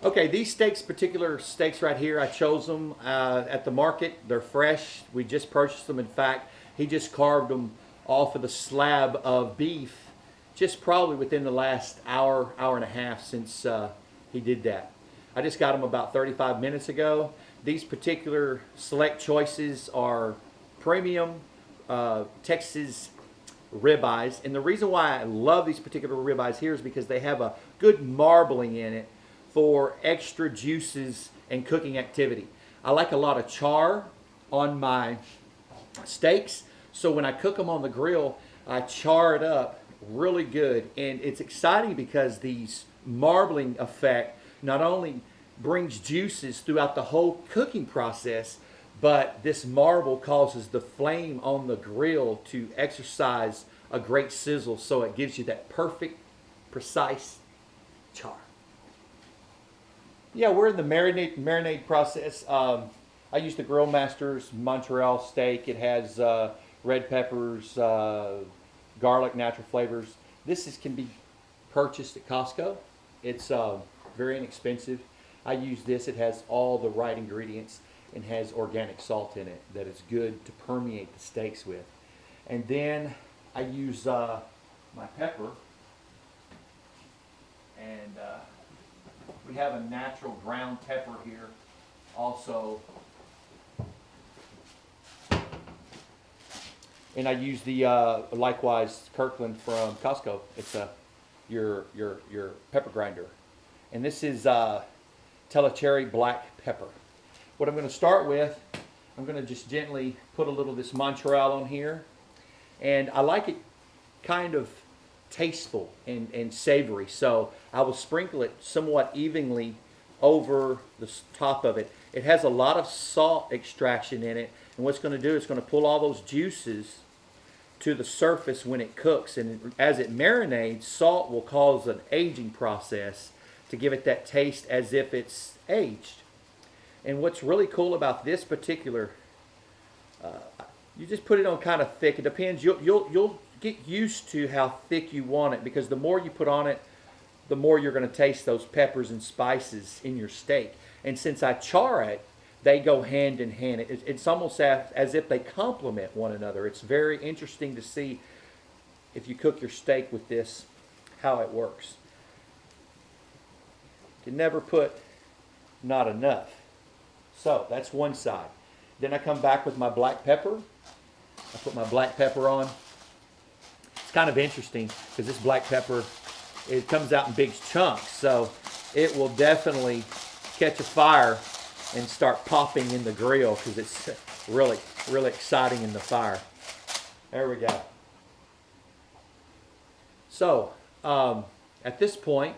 Okay, these steaks, particular steaks right here, I chose them at the market. They're fresh. We just purchased them. In fact, he just carved them off of the slab of beef just probably within the last hour, hour and a half since he did that. I just got them about 35 minutes ago. These particular select choices are premium Texas ribeyes. And the reason why I love these particular ribeyes here is because they have a good marbling in it for extra juices and cooking activity. I like a lot of char on my steaks, so when I cook them on the grill, I char it up really good. And it's exciting because these marbling effect not only brings juices throughout the whole cooking process, but this marble causes the flame on the grill to exercise a great sizzle, so it gives you that perfect, precise char. Yeah, we're in the marinade process. I use the Grill Master's Montreal steak. It has red peppers, garlic, natural flavors. Can be purchased at Costco. It's very inexpensive. I use this. It has all the right ingredients and has organic salt in it that is good to permeate the steaks with. And then I use my pepper, and we have a natural ground pepper here also. And I use the likewise Kirkland from Costco. It's your pepper grinder. And this is Telecherry black pepper. What I'm going to start with, I'm going to just gently put a little of this Montreal on here. And I like it kind of tasteful and savory, so I will sprinkle it somewhat evenly over the top of it. It has a lot of salt extraction in it, and what's going to do is going to pull all those juices to the surface when it cooks, and as it marinates, salt will cause an aging process to give it that taste as if it's aged. And what's really cool about this particular, you just put it on kind of thick. It depends. You'll get used to how thick you want it, because the more you put on it, the more you're going to taste those peppers and spices in your steak. And since I char it, they go hand in hand. It's almost as if they complement one another. It's very interesting to see, if you cook your steak with this, how it works. You can never put not enough. So that's one side. Then I come back with my black pepper. I put my black pepper on. It's kind of interesting because this black pepper, it comes out in big chunks, so it will definitely catch a fire and start popping in the grill because it's really, really exciting in the fire. There we go. So at this point,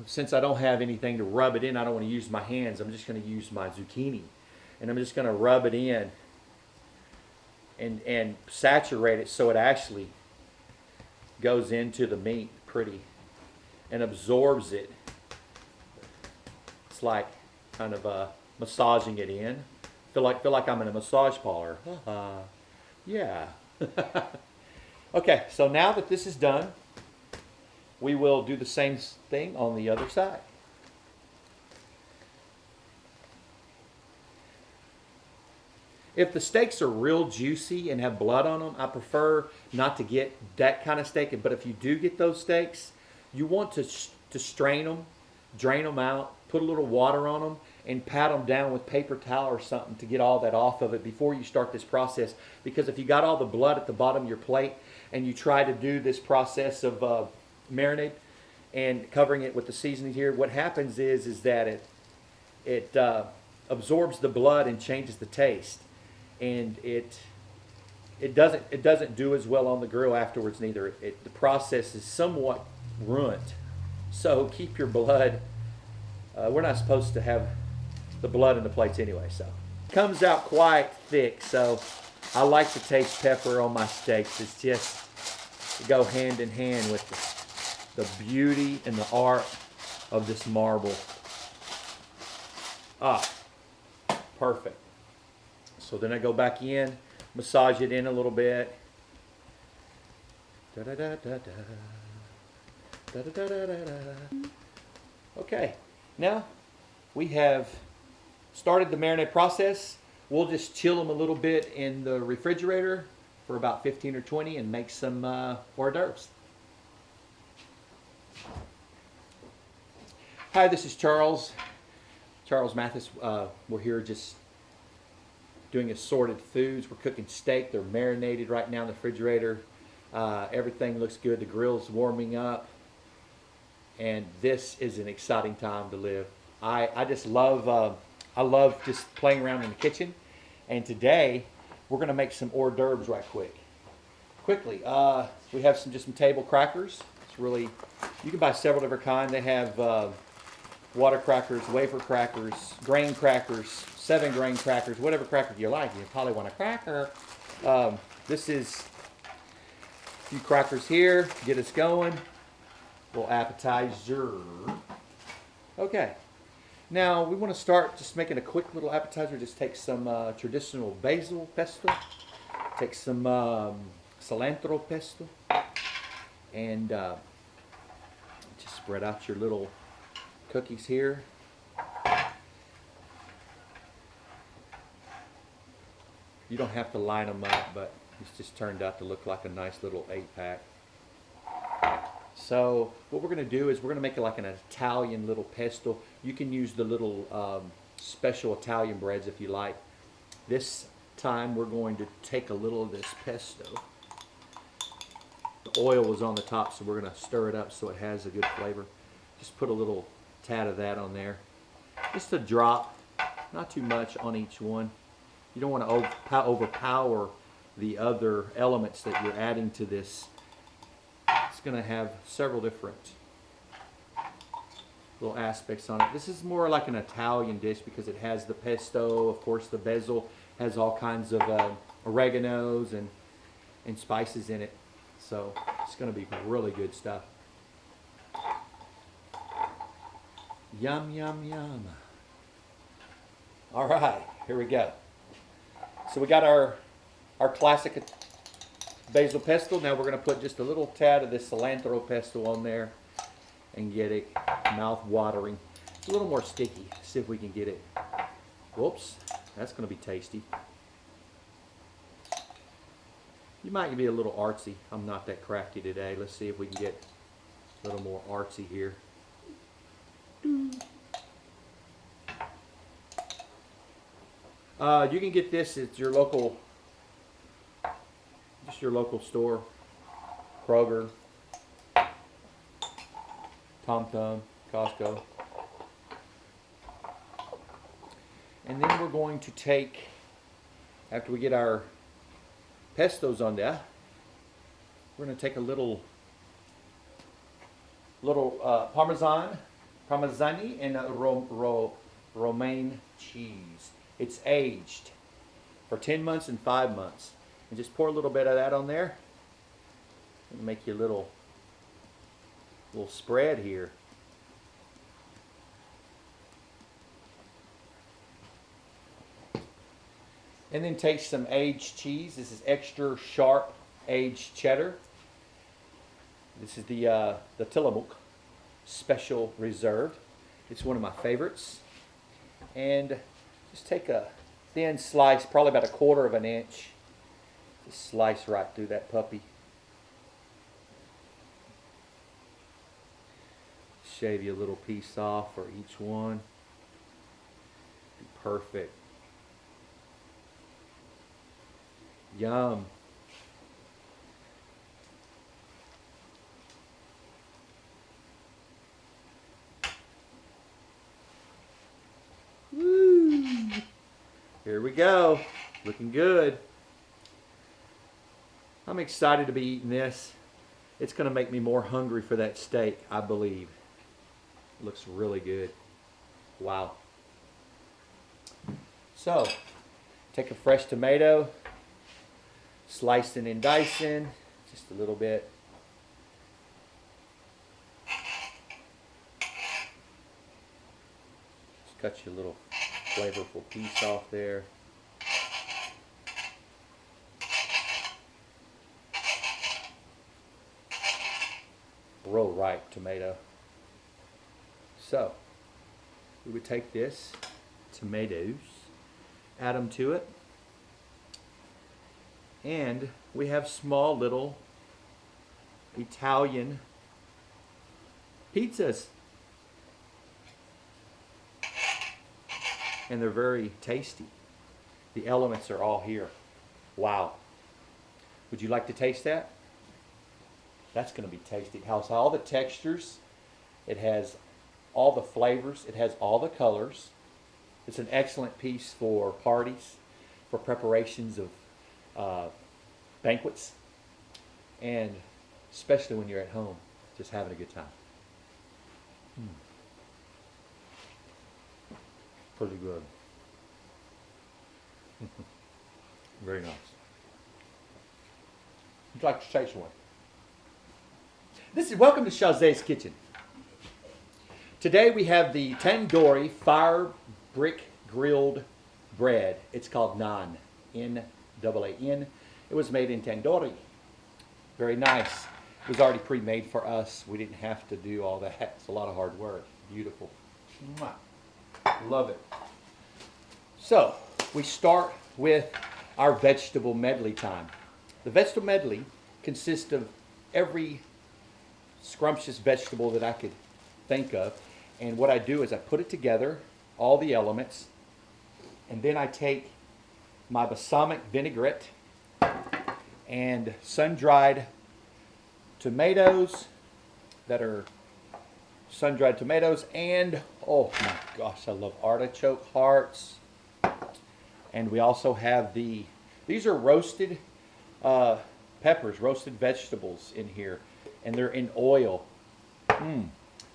since I don't have anything to rub it in, I don't want to use my hands. I'm just going to use my zucchini, and I'm just going to rub it in and saturate it so it actually goes into the meat pretty and absorbs it. It's like kind of massaging it in. Feel like I'm in a massage parlor. Yeah. Okay, so now that this is done, we will do the same thing on the other side. If the steaks are real juicy and have blood on them, I prefer not to get that kind of steak. But if you do get those steaks, you want to strain them, drain them out, put a little water on them, and pat them down with paper towel or something to get all that off of it before you start this process. Because if you got all the blood at the bottom of your plate and you try to do this process of marinade and covering it with the seasoning here, what happens is that it absorbs the blood and changes the taste. And it doesn't do as well on the grill afterwards neither. The process is somewhat ruined. So keep your blood. We're not supposed to have the blood in the plates anyway. So it comes out quite thick. So I like to taste pepper on my steaks. It's just to go hand in hand with the beauty and the art of this marble. Perfect. So then I go back in, massage it in a little bit. Okay, now we have started the marinade process. We'll just chill them a little bit in the refrigerator for about 15 or 20 and make some hors d'oeuvres. Hi, this is Charles Mathis. We're here just doing assorted foods. We're cooking steak. They're marinated right now in the refrigerator. Everything looks good. The grill's warming up. And this is an exciting time to live. I just love, I love just playing around in the kitchen. And today, we're going to make some hors d'oeuvres right quickly. We have just some table crackers. It's really, you can buy several different kinds. They have water crackers, wafer crackers, grain crackers, 7-grain crackers, whatever cracker you like. You probably want a cracker. This is a few crackers here. Get us going. Little appetizer. Okay. Now we want to start just making a quick little appetizer. Just take some traditional basil pesto. Take some cilantro pesto. And just spread out your little cookies here. You don't have to line them up, but it's just turned out to look like a nice little 8-pack. So what we're going to do is we're going to make it like an Italian little pesto. You can use the little special Italian breads if you like. This time we're going to take a little of this pesto. The oil was on the top, so we're going to stir it up so it has a good flavor. Just put a little tad of that on there. Just a drop, not too much on each one. You don't want to overpower the other elements that you're adding to this. It's going to have several different little aspects on it. This is more like an Italian dish because it has the pesto, of course the basil has all kinds of oreganos and spices in it. So it's going to be really good stuff. Yum, yum, yum. All right, here we go. So we got our classic basil pesto. Now we're going to put just a little tad of this cilantro pesto on there and get it mouth-watering. It's a little more sticky. See if we can get it. Whoops, that's going to be tasty. You might be a little artsy. I'm not that crafty today. Let's see if we can get a little more artsy here. You can get this at your local, just your local store, Kroger, Tom Thumb, Costco. And then we're going to take, after we get our pestos on there, we're going to take a little Parmesan and a romaine cheese. It's aged for 10 months and 5 months. And just pour a little bit of that on there and make you a little spread here. And then take some aged cheese. This is extra sharp aged cheddar. This is the Tillamook Special Reserve. It's one of my favorites. And just take a thin slice, probably about 1/4 of an inch. Just slice right through that puppy. Shave you a little piece off for each one. Be perfect. Yum. Woo. Here we go. Looking good. I'm excited to be eating this. It's going to make me more hungry for that steak, I believe. It looks really good. Wow. So, take a fresh tomato, slicing and dicing, just a little bit. Just cut you a little flavorful piece off there. Real ripe tomato. So, we would take this, tomatoes, add them to it, and we have small little Italian pizzas. And they're very tasty. The elements are all here. Wow. Would you like to taste that? That's going to be tasty. It has all the textures. It has all the flavors. It has all the colors. It's an excellent piece for parties, for preparations of banquets, and especially when you're at home, just having a good time. Pretty good. Very nice. Would you like to taste one? Welcome to Chaze's Kitchen. Today we have the tandoori fire brick grilled bread. It's called naan, N-A-A-N. It was made in tandoori. Very nice. It was already pre-made for us. We didn't have to do all that. It's a lot of hard work. Beautiful. Mwah. Love it. So, we start with our vegetable medley time. The vegetable medley consists of every scrumptious vegetable that I could think of. And what I do is I put it together, all the elements, and then I take my balsamic vinaigrette and sun-dried tomatoes that are sun-dried tomatoes, and oh my gosh, I love artichoke hearts. And we also have these are roasted peppers, roasted vegetables in here, and they're in oil.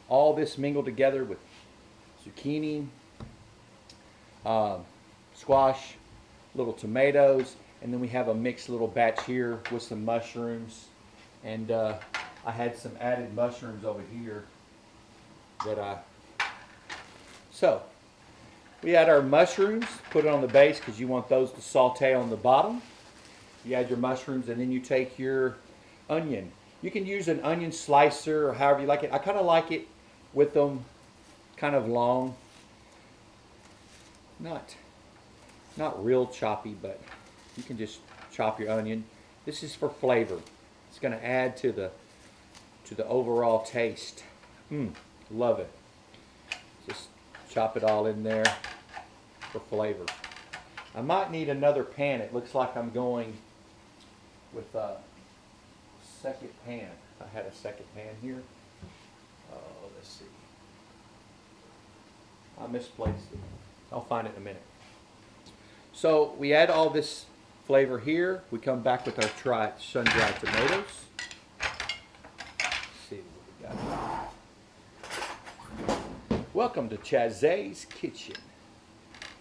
All this mingled together with zucchini, squash, little tomatoes, and then we have a mixed little batch here with some mushrooms, and I had some added mushrooms over here so we add our mushrooms, put it on the base because you want those to saute on the bottom. You add your mushrooms, and then you take your onion. You can use an onion slicer or however you like it. I kind of like it with them kind of long. Not real choppy, but you can just chop your onion. This is for flavor. It's going to add to the overall taste. Love it. Just chop it all in there for flavor. I might need another pan. It looks like I'm going with a second pan. I had a second pan here. Oh, let's see. I misplaced it. I'll find it in a minute. So we add all this flavor here. We come back with our sun-dried tomatoes. Let's see what we got here. Welcome to Chaze's Kitchen.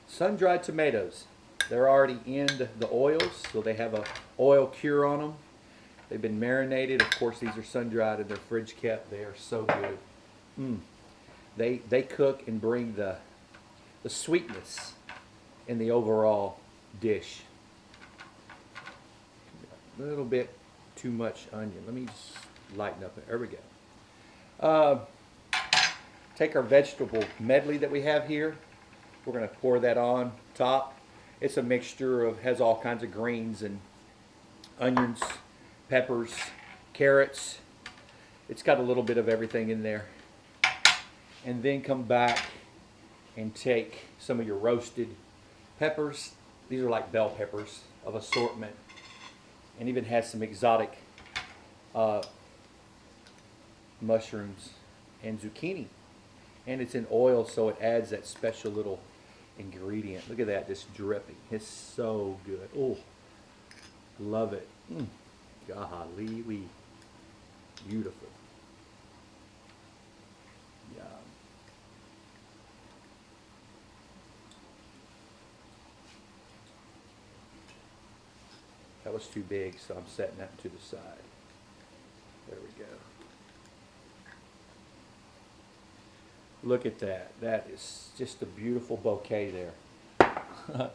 Sun-dried tomatoes. They're already in the oils, so they have a oil cure on them. They've been marinated. Of course, these are sun-dried and they're fridge kept. They are so good. They cook and bring the sweetness in the overall dish. A little bit too much onion. Let me just lighten up it. There we go. Take our vegetable medley that we have here. We're going to pour that on top. It's a mixture of, has all kinds of greens and onions, peppers, carrots. It's got a little bit of everything in there. And then come back and take some of your roasted peppers. These are like bell peppers of assortment. And even has some exotic mushrooms and zucchini. And it's in oil, so it adds that special little ingredient. Look at that, just dripping. It's so good. Oh, love it. Golly wee. Beautiful. Yeah. That was too big, so I'm setting that to the side. There we go. Look at that. That is just a beautiful bouquet there.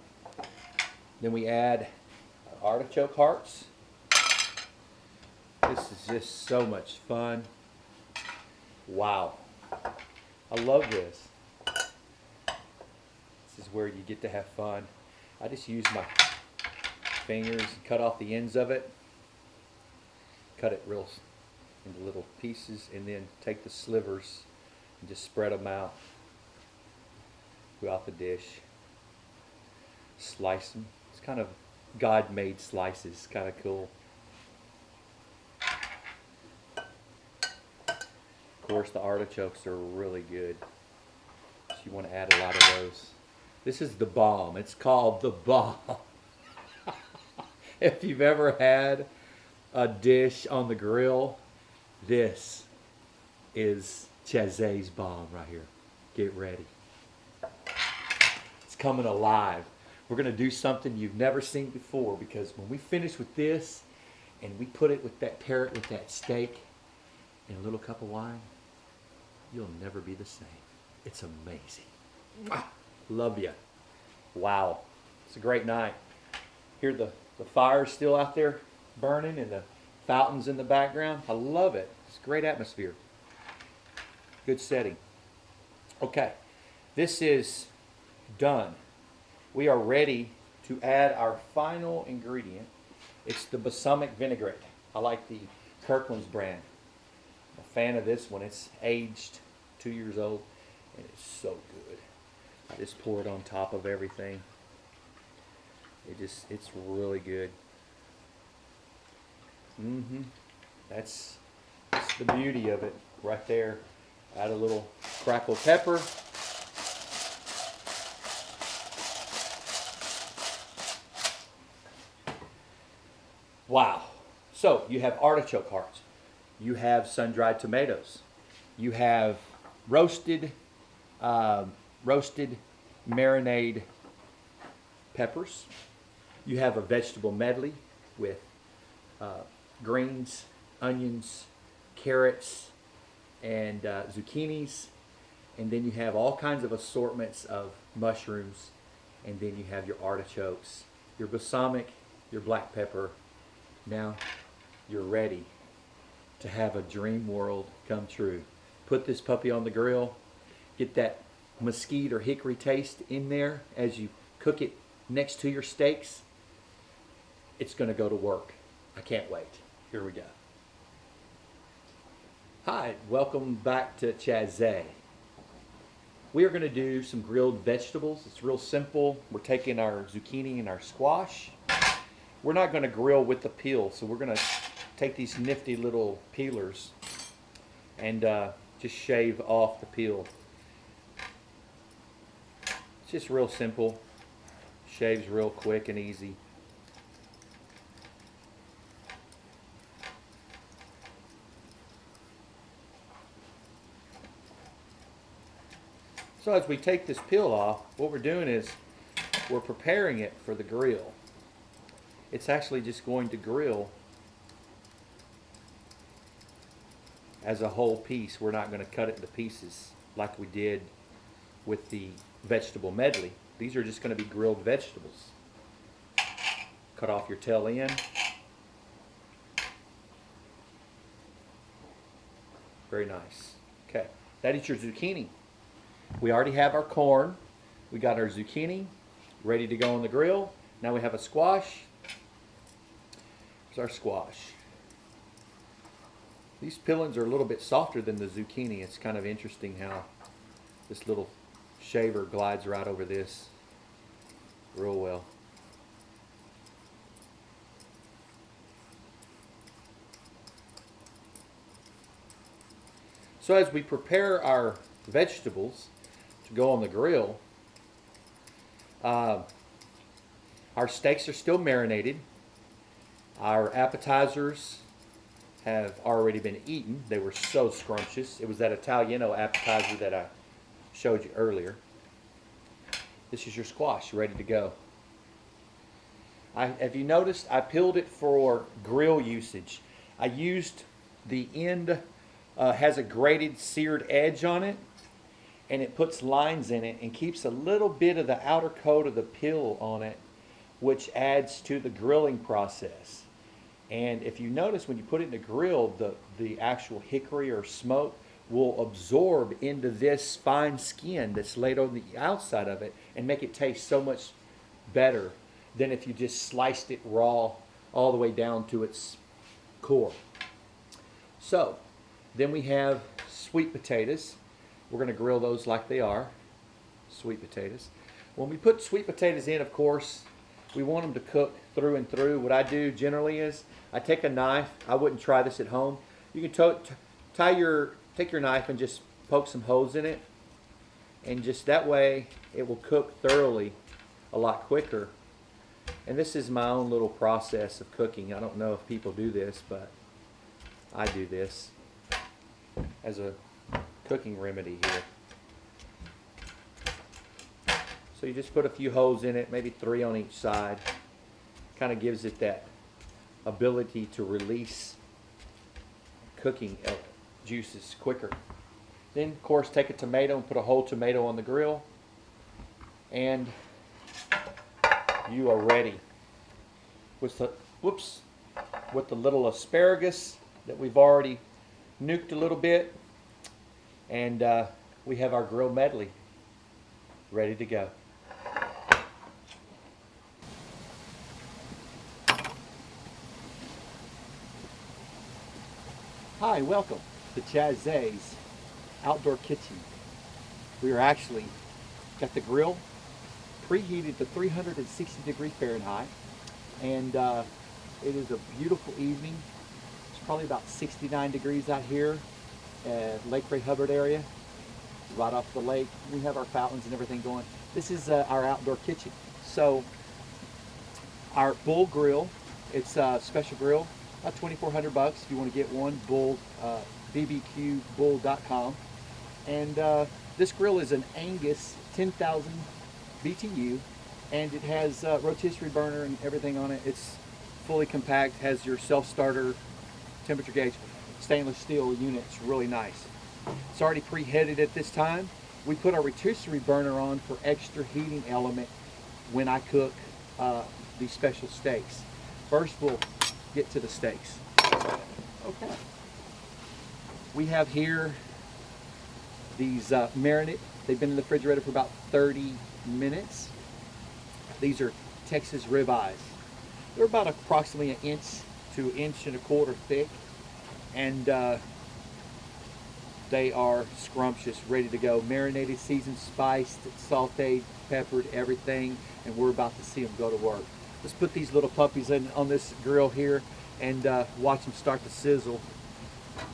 Then we add artichoke hearts. This is just so much fun. Wow. I love this. where you get to have fun. I just use my fingers and cut off the ends of it. Cut it real into little pieces, and then take the slivers and just spread them out throughout the dish. Slice them. It's kind of God-made slices. Kind of cool. Of course, the artichokes are really good. So you want to add a lot of those. This is the bomb. It's called the bomb. If you've ever had a dish on the grill, this is Chaze's bomb right here. Get ready. It's coming alive. We're going to do something you've never seen before, because when we finish with this and we put it with that, pair it with that steak and a little cup of wine, you'll never be the same. It's amazing. Love you. Wow. It's a great night. Hear the fire's still out there burning and the fountains in the background. I love it. It's a great atmosphere. Good setting. Okay. This is done. We are ready to add our final ingredient. It's the balsamic vinaigrette. I like the Kirkland's brand. I'm a fan of this one. It's aged 2 years old, and it's so good. I just pour it on top of everything. It's really good. That's the beauty of it right there. Add a little crackled pepper. Wow. So you have artichoke hearts. You have sun-dried tomatoes. You have roasted marinade peppers. You have a vegetable medley with greens, onions, carrots, and zucchinis. And then you have all kinds of assortments of mushrooms. And then you have your artichokes, your balsamic, your black pepper. Now you're ready to have a dream world come true. Put this puppy on the grill. Get that mesquite or hickory taste in there as you cook it next to your steaks. It's going to go to work. I can't wait. Here we go. Hi, welcome back to Chaze. We are going to do some grilled vegetables. It's real simple. We're taking our zucchini and our squash. We're not going to grill with the peel, so we're going to take these nifty little peelers and just shave off the peel. It's just real simple. Shaves real quick and easy. So as we take this peel off, what we're doing is we're preparing it for the grill. It's actually just going to grill as a whole piece. We're not going to cut it into pieces like we did with the vegetable medley. These are just going to be grilled vegetables. Cut off your tail end. Very nice. Okay, that is your zucchini. We already have our corn. We got our zucchini ready to go on the grill. Now we have a squash. Here's our squash. These peelings are a little bit softer than the zucchini. It's kind of interesting how this little shaver glides right over this real well. So as we prepare our vegetables to go on the grill, our steaks are still marinated. Our appetizers have already been eaten. They were so scrumptious. It was that Italiano appetizer that I showed you earlier. This is your squash ready to go. Have you noticed I peeled it for grill usage? I used the end, has a grated seared edge on it, and it puts lines in it and keeps a little bit of the outer coat of the peel on it, which adds to the grilling process. And if you notice when you put it in the grill, the actual hickory or smoke will absorb into this fine skin that's laid on the outside of it and make it taste so much better than if you just sliced it raw all the way down to its core. So then we have sweet potatoes. We're going to grill those like they are, sweet potatoes. When we put sweet potatoes in, of course, we want them to cook through and through. What I do generally is I take a knife. I wouldn't try this at home. You can take your knife and just poke some holes in it, and just that way it will cook thoroughly a lot quicker. And this is my own little process of cooking. I don't know if people do this, but I do this as a cooking remedy here. So you just put a few holes in it, maybe 3 on each side. Kind of gives it that ability to release cooking juices quicker. Then, of course, take a tomato and put a whole tomato on the grill, and you are ready. With the little asparagus that we've already nuked a little bit, and we have our grilled medley ready to go. Hi, welcome to Chaze's outdoor kitchen. We are actually got the grill preheated to 360°F, and it is a beautiful evening. It's probably about 69 degrees out here at Lake Ray Hubbard area, right off the lake. We have our fountains and everything going. This is our outdoor kitchen. So our bull grill, it's a special grill, about $2,400 if you want to get one. Bull, bbqbull.com. And this grill is an Angus 10,000 BTU, and it has rotisserie burner and everything on it. It's fully compact, has your self-starter temperature gauge, stainless steel unit. It's really nice. It's already preheated at this time. We put our rotisserie burner on for extra heating element when I cook these special steaks. First, we'll get to the steaks. Okay. We have here these marinade. They've been in the refrigerator for about 30 minutes. These are Texas ribeyes. They're about approximately 1 inch to 1.25 inches thick, and they are scrumptious, ready to go. Marinated, seasoned, spiced, sauteed, peppered, everything, and we're about to see them go to work. Let's put these little puppies in on this grill here and watch them start to sizzle.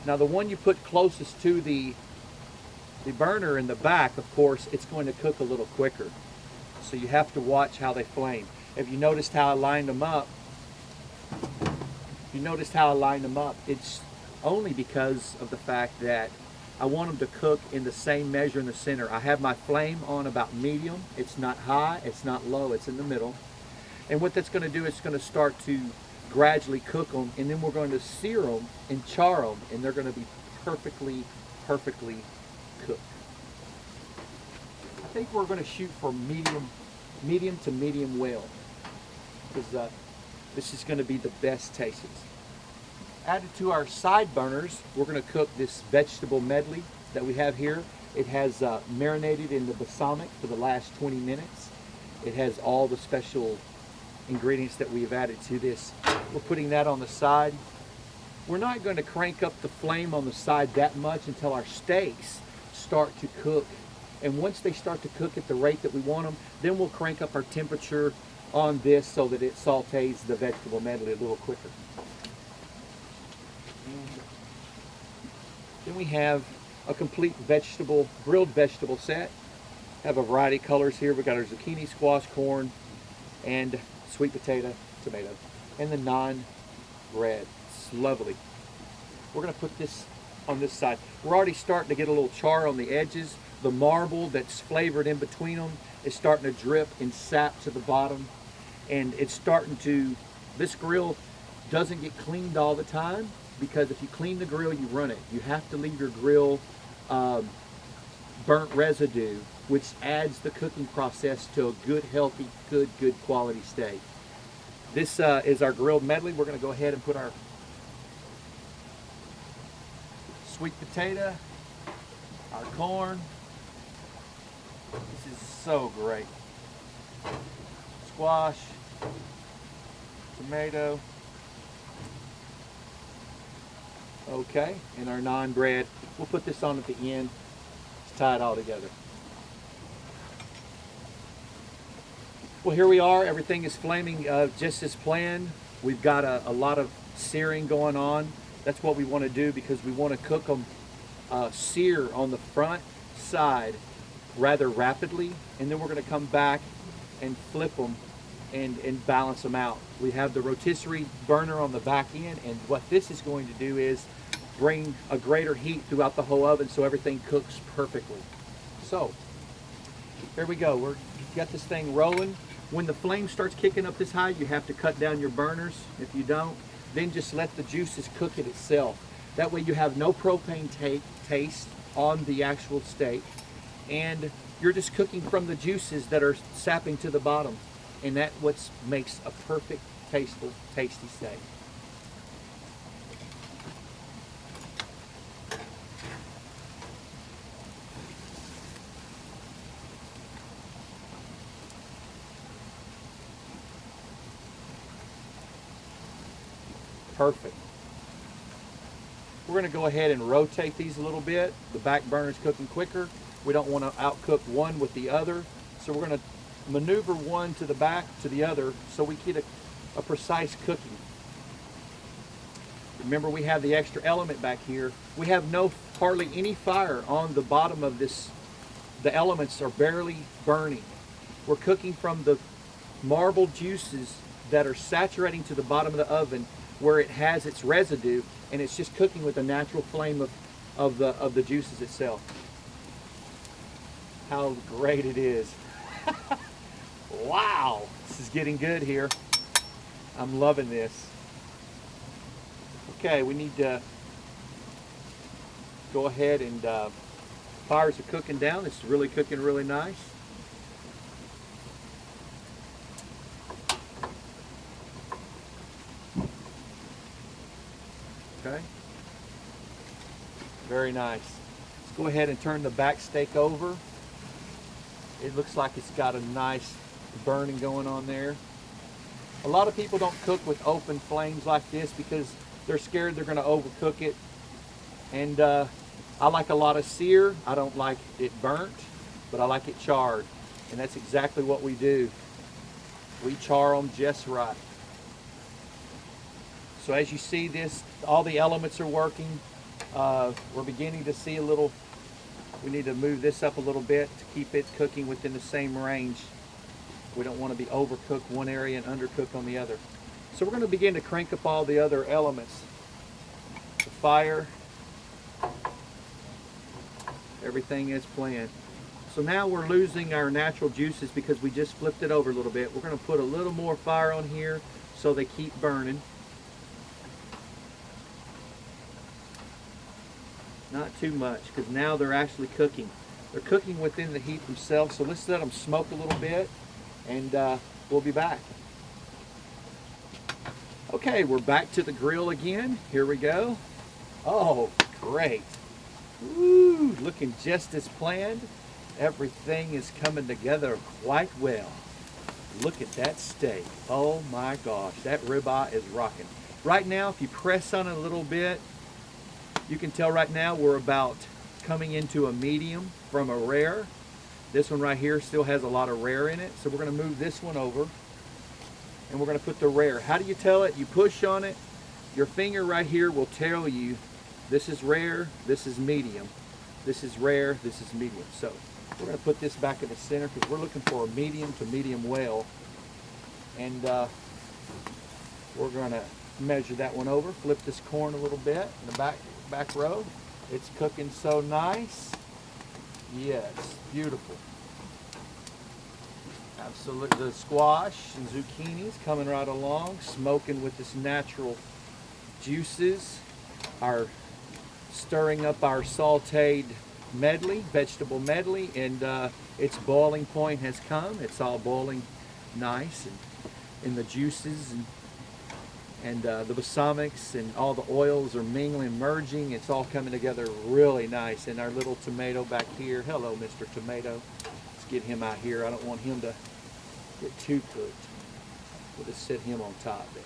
Now, the one you put closest to the burner in the back, of course, it's going to cook a little quicker. So you have to watch how they flame. If you noticed how I lined them up, it's only because of the fact that I want them to cook in the same measure in the center. I have my flame on about medium. It's not high, it's not low, it's in the middle. And what that's going to do is it's going to start to gradually cook them, and then we're going to sear them and char them, and they're going to be perfectly cooked. I think we're going to shoot for medium to medium well, because this is going to be the best tastes. Added to our side burners, we're going to cook this vegetable medley that we have here. It has marinated in the balsamic for the last 20 minutes. It has all the special ingredients that we've added to this. We're putting that on the side. We're not going to crank up the flame on the side that much until our steaks start to cook. And once they start to cook at the rate that we want them, then we'll crank up our temperature on this so that it sautés the vegetable medley a little quicker. And then we have a complete grilled vegetable set. Have a variety of colors here. We've got our zucchini, squash, corn, and sweet potato, tomato, and the non-red. It's lovely. We're going to put this on this side. We're already starting to get a little char on the edges. The marble that's flavored in between them is starting to drip and sap to the bottom, and it's starting to, this grill doesn't get cleaned all the time, because if you clean the grill, you run it. You have to leave your grill burnt residue, which adds the cooking process to a good, healthy, good quality steak. This is our grilled medley. We're going to go ahead and put our sweet potato our corn. This is so great. Squash, tomato. Okay, and our naan bread. We'll put this on at the end to tie it all together. Well, here we are. Everything is flaming just as planned. We've got a lot of searing going on. That's what we want to do because we want to cook them sear on the front side rather rapidly, and then we're going to come back and flip them and balance them out. We have the rotisserie burner on the back end, and what this is going to do is bring a greater heat throughout the whole oven so everything cooks perfectly. So here we go. We've got this thing rolling. When the flame starts kicking up this high, you have to cut down your burners. If you don't, then just let the juices cook it itself. That way you have no propane taste on the actual steak, and you're just cooking from the juices that are sapping to the bottom, and that's what makes a perfect, tasteful, tasty steak. Perfect. We're going to go ahead and rotate these a little bit. The back burner is cooking quicker. We don't want to outcook one with the other, so we're going to maneuver one to the back to the other so we get a precise cooking. Remember, we have the extra element back here. We have hardly any fire on the bottom of this. The elements are barely burning. We're cooking from the marble juices that are saturating to the bottom of the oven where it has its residue, and it's just cooking with the natural flame of the juices itself. How great it is. Wow, this is getting good here. I'm loving this. Okay, we need to go ahead and fires are cooking down. It's really cooking really nice. Okay, very nice. Let's go ahead and turn the back steak over. It looks like it's got a nice burning going on there. A lot of people don't cook with open flames like this because they're scared they're going to overcook it. And I like a lot of sear. I don't like it burnt, but I like it charred. And that's exactly what we do. We char them just right. So as you see this, all the elements are working. We're beginning to see a little, we need to move this up a little bit to keep it cooking within the same range. We don't want to be overcooked one area and undercooked on the other. So we're going to begin to crank up all the other elements. The fire, everything is planned. So now we're losing our natural juices because we just flipped it over a little bit. We're going to put a little more fire on here so they keep burning. Not too much, because now they're actually cooking. They're cooking within the heat themselves, so let's let them smoke a little bit, and we'll be back. Okay, we're back to the grill again. Here we go. Oh, great. Woo, looking just as planned. Everything is coming together quite well. Look at that steak. Oh my gosh, that ribeye is rocking. Right now, if you press on it a little bit, you can tell right now we're about coming into a medium from a rare. This one right here still has a lot of rare in it, so we're going to move this one over and we're going to put the rare. How do you tell it? You push on it. Your finger right here will tell you this is rare, this is medium, this is rare, this is medium. So we're going to put this back in the center because we're looking for a medium to medium well, and we're going to measure that one over. Flip this corn a little bit in the back row. It's cooking so nice. Yes, beautiful. Absolutely. The squash and zucchinis coming right along, smoking with this natural juices. Our stirring up our sauteed medley, vegetable medley, and its boiling point has come. It's all boiling nice and in the juices, and And the balsamics and all the oils are mingling, merging. It's all coming together really nice. And our little tomato back here. Hello, Mr. Tomato. Let's get him out here. I don't want him to get too cooked. We'll just set him on top there.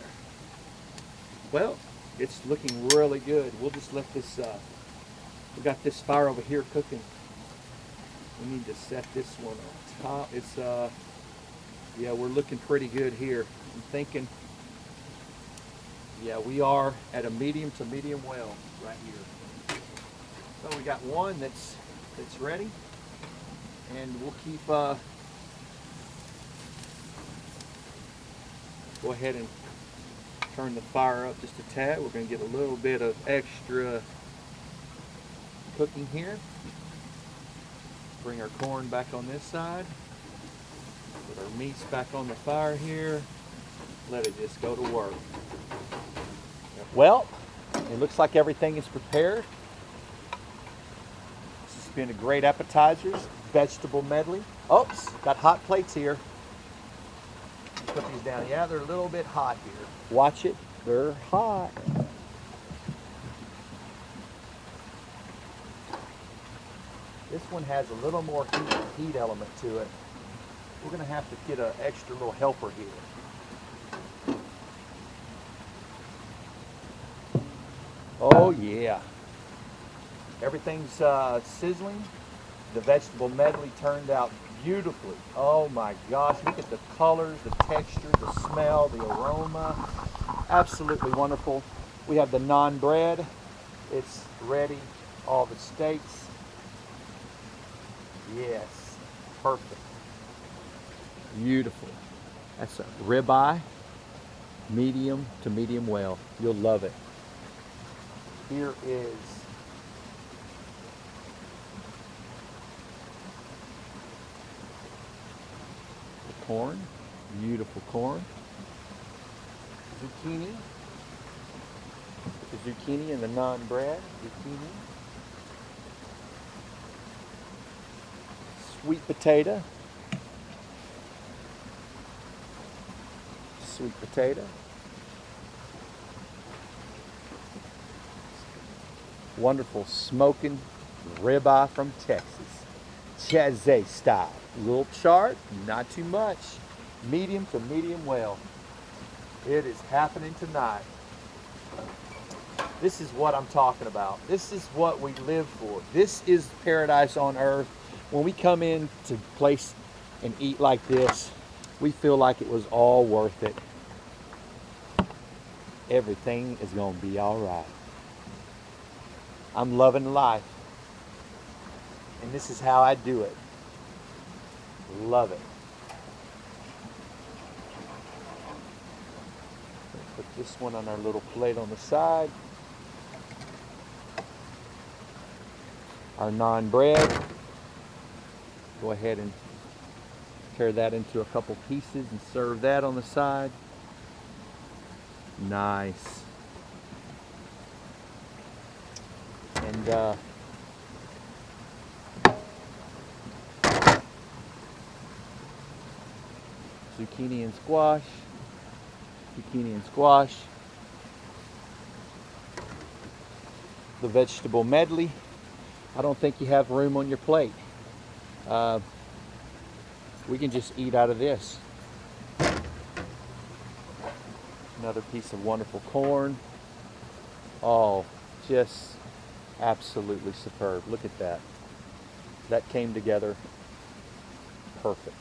Well, it's looking really good. We'll just let this, we got this fire over here cooking. We need to set this one on top. It's, yeah, we're looking pretty good here. I'm thinking, yeah, we are at a medium to medium well right here. So we got one that's ready, and we'll keep, go ahead and turn the fire up just a tad. We're going to get a little bit of extra cooking here. Bring our corn back on this side. Put our meats back on the fire here. Let it just go to work. Well, it looks like everything is prepared. This has been a great appetizers, vegetable medley. Oops, got hot plates here. Put these down. Yeah, they're a little bit hot here. Watch it, they're hot. This one has a little more heat element to it. We're gonna have to get an extra little helper here. Oh yeah. Everything's sizzling. The vegetable medley turned out beautifully. Oh my gosh, look at the colors, the texture, the smell, the aroma. Absolutely wonderful. We have the naan bread. It's ready. All the steaks. Yes, perfect. Beautiful. That's a ribeye, medium to medium well. You'll love it. Here is the corn, beautiful corn. Zucchini, the zucchini and the naan bread. Zucchini. Sweet potato. Sweet potato. Wonderful smoking ribeye from Texas. Chaze style. A little chart, not too much. Medium to medium well. It is happening tonight. This is what I'm talking about. This is what we live for. This is paradise on earth. When we come in to place and eat like this, we feel like it was all worth it. Everything is going to be all right. I'm loving life. And this is how I do it. Love it. Put this one on our little plate on the side. Our naan bread. Go ahead and tear that into a couple pieces and serve that on the side. Nice. And zucchini and squash. Zucchini and squash. The vegetable medley. I don't think you have room on your plate. We can just eat out of this. Another piece of wonderful corn. Oh, just absolutely superb. Look at that. That came together perfect.